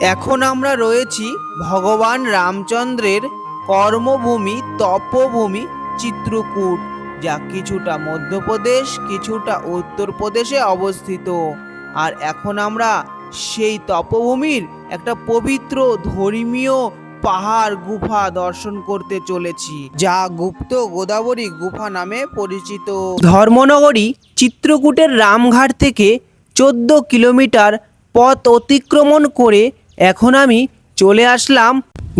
এখন আমরা রয়েছি ভগবান রামচন্দ্রের কর্মভূমি তপভূমি চিত্রকূট, যা কিছুটা মধ্যপ্রদেশ কিছুটা উত্তরপ্রদেশে অবস্থিত। আর এখন আমরা সেই তপভূমির একটা পবিত্র ধর্মীয় পাহাড় গুফা দর্শন করতে চলেছি, যা গুপ্ত গোদাবরী গুফা নামে পরিচিত। ধর্মনগরী চিত্রকূটের রামঘাট থেকে 14 কিলোমিটার পথ অতিক্রমণ করে এখন আমি চলে আসলাম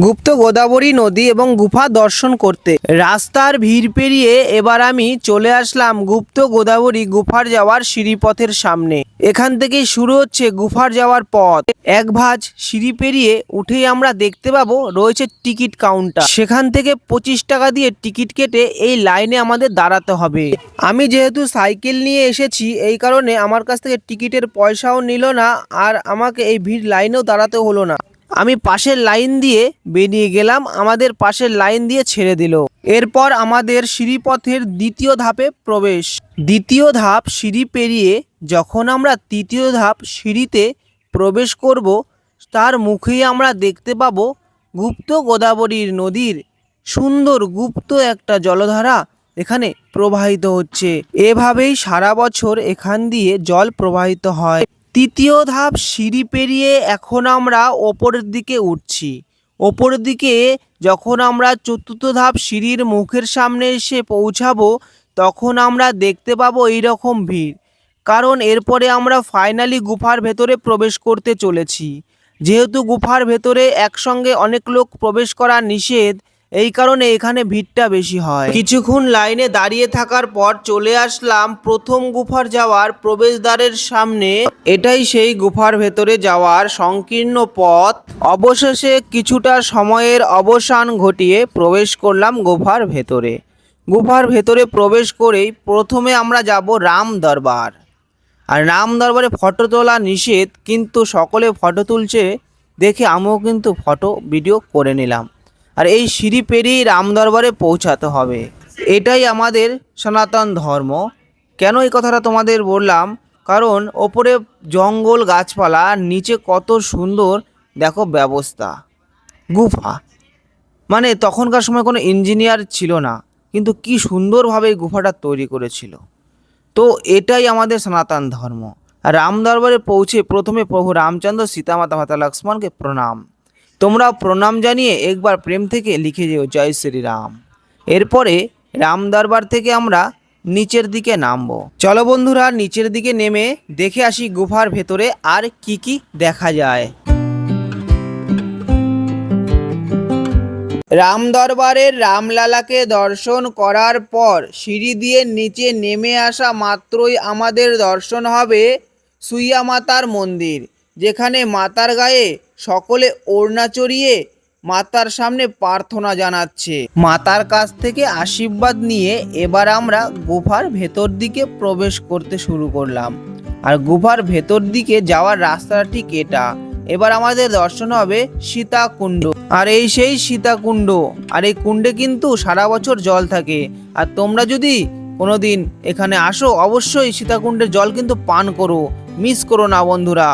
গুপ্ত গোদাবরী নদী এবং গুফা দর্শন করতে। রাস্তার ভিড় পেরিয়ে এবার আমি চলে আসলাম গুপ্ত গোদাবরী গুফার যাওয়ার সিঁড়িপথের সামনে। এখান থেকেই শুরু হচ্ছে গুফার যাওয়ার পথ। এক ভাঁজ সিঁড়ি পেরিয়ে উঠেই আমরা দেখতে পাবো রয়েছে টিকিট কাউন্টার। সেখান থেকে 25 টাকা দিয়ে টিকিট কেটে এই লাইনে আমাদের দাঁড়াতে হবে। আমি যেহেতু সাইকেল নিয়ে এসেছি, এই কারণে আমার কাছ থেকে টিকিটের পয়সাও নিল না, আর আমাকে এই ভিড় লাইনেও দাঁড়াতে হলো না। আমি পাশের লাইন দিয়ে বেরিয়ে গেলাম, আমাদের পাশের লাইন দিয়ে ছেড়ে দিল। এরপর আমাদের সিঁড়িপথের দ্বিতীয় ধাপে প্রবেশ। দ্বিতীয় ধাপ সিঁড়ি পেরিয়ে যখন আমরা তৃতীয় ধাপ সিঁড়িতে প্রবেশ করব, তার মুখেই আমরা দেখতে পাবো গুপ্ত গোদাবরীর নদীর সুন্দর গুপ্ত একটা জলধারা এখানে প্রবাহিত হচ্ছে। এভাবেই সারা বছর এখান দিয়ে জল প্রবাহিত হয়। তৃতীয় ধাপ সিঁড়ি পেরিয়ে এখন আমরা ওপরের দিকে উঠছি। ওপরের দিকে যখন আমরা চতুর্থ ধাপ সিঁড়ির মুখের সামনে এসে পৌঁছাবো, তখন আমরা দেখতে পাবো এইরকম ভিড়, কারণ এরপরে আমরা ফাইনালি গুফার ভেতরে প্রবেশ করতে চলেছি। যেহেতু গুফার ভেতরে একসঙ্গে অনেক লোক প্রবেশ করা নিষেধ, এই কারণে এখানে ভিড়টা বেশি হয়। কিছুক্ষণ লাইনে দাঁড়িয়ে থাকার পর চলে আসলাম প্রথম গুফার যাওয়ার প্রবেশদ্বারের সামনে। এটাই সেই গুফার ভেতরে যাওয়ার সংকীর্ণ পথ। অবশেষে কিছুটা সময়ের অবসান ঘটিয়ে প্রবেশ করলাম গুফার ভেতরে। গুফার ভেতরে প্রবেশ করেই প্রথমে আমরা যাব রাম দরবার। আর রাম দরবারে ফটো তোলা নিষেধ, কিন্তু সকলে ফটো তুলছে দেখে আমিও কিন্তু ফটো ভিডিও করে নিলাম। আর এই সিঁড়ি পেরিয়েই রাম দরবারে পৌঁছাতে হবে, এটাই আমাদের সনাতন ধর্ম। কেন এই কথাটা তোমাদের বললাম, কারণ ওপরে জঙ্গল গাছপালা, আর নিচে কত সুন্দর দেখো ব্যবস্থা। গুফা মানে তখনকার সময় কোনো ইঞ্জিনিয়ার ছিল না, কিন্তু কি সুন্দরভাবে এই গুফাটা তৈরি করেছিল। তো এটাই আমাদের সনাতন ধর্ম। আর রাম দরবারে পৌঁছে প্রথমে প্রভু রামচন্দ্র সীতামাতা মাতা লক্ষ্মণকে প্রণাম। তোমরা প্রণাম জানিয়ে একবার প্রেম থেকে লিখে যেও জয় শ্রীরাম। এরপরে রাম দরবার থেকে আমরা নিচের দিকে নামবো। চলো বন্ধুরা, নিচের দিকে নেমে দেখে আসি গুফার ভেতরে আর কি কি দেখা যায়। রাম দরবারের রামলালাকে দর্শন করার পর সিঁড়ি দিয়ে নিচে নেমে আসা মাত্রই আমাদের দর্শন হবে সুইয়া মাতার মন্দির, যেখানে মাতার গায়ে সকলে ওড়না চড়িয়ে মাতার সামনে প্রার্থনা জানাচ্ছে। মাতার কাছ থেকে আশীর্বাদ নিয়ে এবার আমরা গুফার ভেতর দিকে প্রবেশ করতে শুরু করলাম। আর গুফার ভেতর দিকে যাওয়ার রাস্তাটা ঠিক এটা। এবার আমাদের দর্শন হবে সীতাকুণ্ড। আর এই সেই সীতাকুণ্ড। আর এই কুণ্ডে কিন্তু সারা বছর জল থাকে। আর তোমরা যদি কোনোদিন এখানে আসো, অবশ্যই সীতাকুণ্ডের জল কিন্তু পান করো, মিস করো না বন্ধুরা।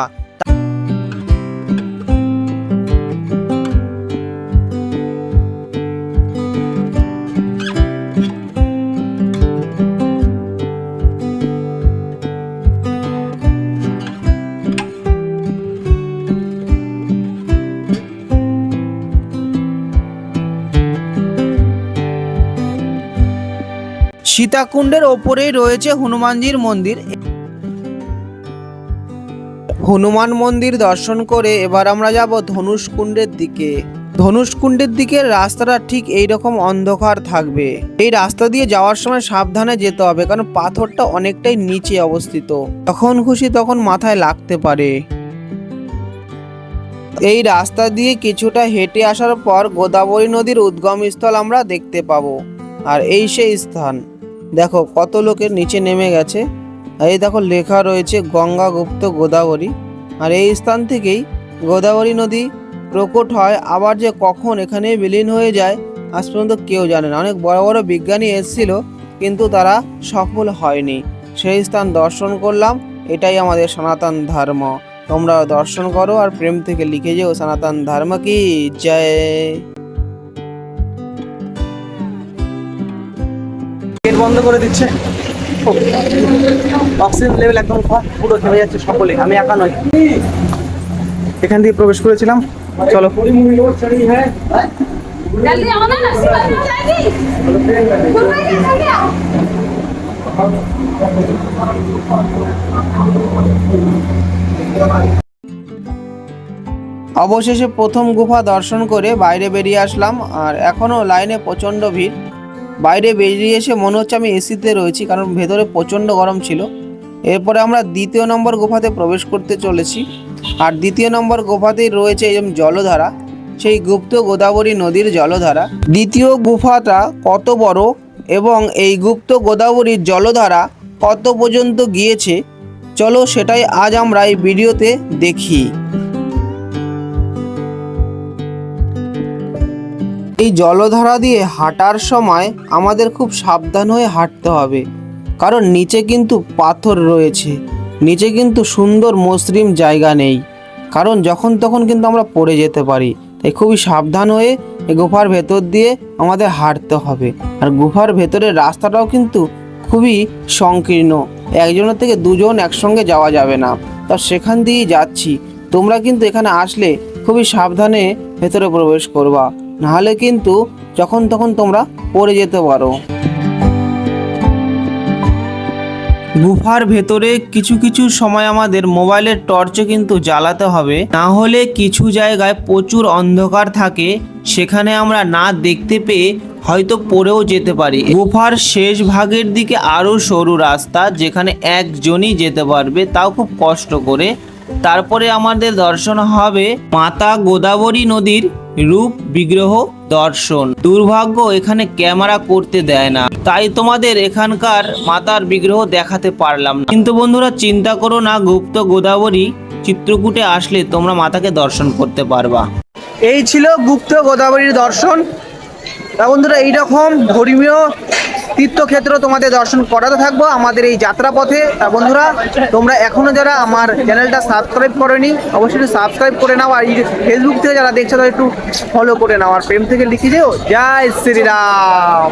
সীতাকুণ্ডের ওপরেই রয়েছে হনুমানজির মন্দির। হনুমান মন্দির দর্শন করে এবার আমরা যাব ধনুষকুণ্ডের দিকে। ধনুষকুণ্ডের দিকের রাস্তাটা ঠিক এইরকম অন্ধকার থাকবে। এই রাস্তা দিয়ে যাওয়ার সময় সাবধানে যেতে হবে, কারণ পাথরটা অনেকটাই নিচে অবস্থিত, তখন খুশি তখন মাথায় লাগতে পারে। এই রাস্তা দিয়ে কিছুটা হেঁটে আসার পর গোদাবরী নদীর উদ্গমস্থল আমরা দেখতে পাবো। আর এই সেই স্থান, দেখো কত লোকের নিচে নেমে গেছে। এই দেখো লেখা রয়েছে গঙ্গা গুপ্ত গোদাবরী। আর এই স্থান থেকেই গোদাবরী নদী প্রকট হয়, আবার যে কখন এখানে বিলীন হয়ে যায় আজ পর্যন্ত কেউ জানে না। অনেক বড় বড় বিজ্ঞানী এসেছিল, কিন্তু তারা সফল হয়নি। সেই স্থান দর্শন করলাম। এটাই আমাদের সনাতন ধর্ম। তোমরা দর্শন করো আর প্রেম থেকে লিখে যেও সনাতন ধর্ম কি জয়। গেট বন্ধ করে দিচ্ছে, অক্সিজেন লেভেল একদম পুরো থেমে যাচ্ছে সকলে, আমি একা নই। এখান দিয়ে প্রবেশ করেছিলাম, চলো। जल्दी आओ ना, लस्सी बंद हो जाएगी। खुलवा के जल्दी आओ। অবশেষে প্রথম গুফা দর্শন করে বাইরে বেরিয়ে আসলাম, আর এখনও লাইনে প্রচণ্ড ভিড়। বাইরে বেরিয়ে এসে মনে হচ্ছে আমি এসিতে রয়েছি, কারণ ভেতরে প্রচণ্ড গরম ছিল। এরপরে আমরা দ্বিতীয় নম্বর গুফাতে প্রবেশ করতে চলেছি, আর দ্বিতীয় নম্বর গুফাতেই রয়েছে এই জলধারা, সেই গুপ্ত গোদাবরী নদীর জলধারা। দ্বিতীয় গুফাটা কত বড় এবং এই গুপ্ত গোদাবরীর জলধারা কত পর্যন্ত গিয়েছে, চলো সেটাই আজ আমরা এই ভিডিওতে দেখি। এই জলধারা দিয়ে হাঁটার সময় আমাদের খুব সাবধান হয়ে হাঁটতে হবে, কারণ নিচে কিন্তু পাথর রয়েছে, নিচে কিন্তু সুন্দর মসৃণ জায়গা নেই, কারণ যখন তখন কিন্তু আমরা পড়ে যেতে পারি। তাই খুবই সাবধান হয়ে এই গুফার ভেতর দিয়ে আমাদের হাঁটতে হবে। আর গুফার ভেতরের রাস্তাটাও কিন্তু খুবই সংকীর্ণ, একজনের থেকে দুজন একসঙ্গে যাওয়া যাবে না, তা সেখান দিয়েই যাচ্ছি। তোমরা কিন্তু এখানে আসলে খুবই সাবধানে ভেতরে প্রবেশ করবা, নাহলে কিন্তু যখন তখন তোমরা পড়ে যেতে পারো। গুফার ভেতরে কিছু কিছু সময় আমাদের মোবাইলের টর্চও কিন্তু জ্বালাতে হবে, না হলে কিছু জায়গায় প্রচুর অন্ধকার থাকে, সেখানে আমরা না দেখতে পেয়ে হয়তো পড়েও যেতে পারি। গুফার শেষ ভাগের দিকে আরও সরু রাস্তা, যেখানে একজনই যেতে পারবে, তাও খুব কষ্ট করে। তারপরে আমাদের দর্শন হবে মাতা গোদাবরী নদীর রূপ বিগ্রহ দর্শন। দুর্ভাগ্য এখানে ক্যামেরা করতে দেয় না, তাই তোমাদের এখানকার মাতার বিগ্রহ দেখাতে পারলাম না। কিন্তু বন্ধুরা চিন্তা করো না, গুপ্ত গোদাবরী চিত্রকূটে আসলে তোমরা মাতাকে দর্শন করতে পারবা। এই ছিল গুপ্ত গোদাবরীর দর্শন। তা বন্ধুরা, এইরকম ধর্মীয় তীর্থক্ষেত্র তোমাদের দর্শন করাতে থাকবো আমাদের এই যাত্রাপথে। তা বন্ধুরা, তোমরা এখনো যারা আমার চ্যানেলটা সাবস্ক্রাইব করোনি, অবশ্যই সাবস্ক্রাইব করে নাও, আর ফেসবুক থেকে যারা দেখছো তারা একটু ফলো করে নাও, আর প্রেম থেকে লিখে দিও জয় শ্রীরাম।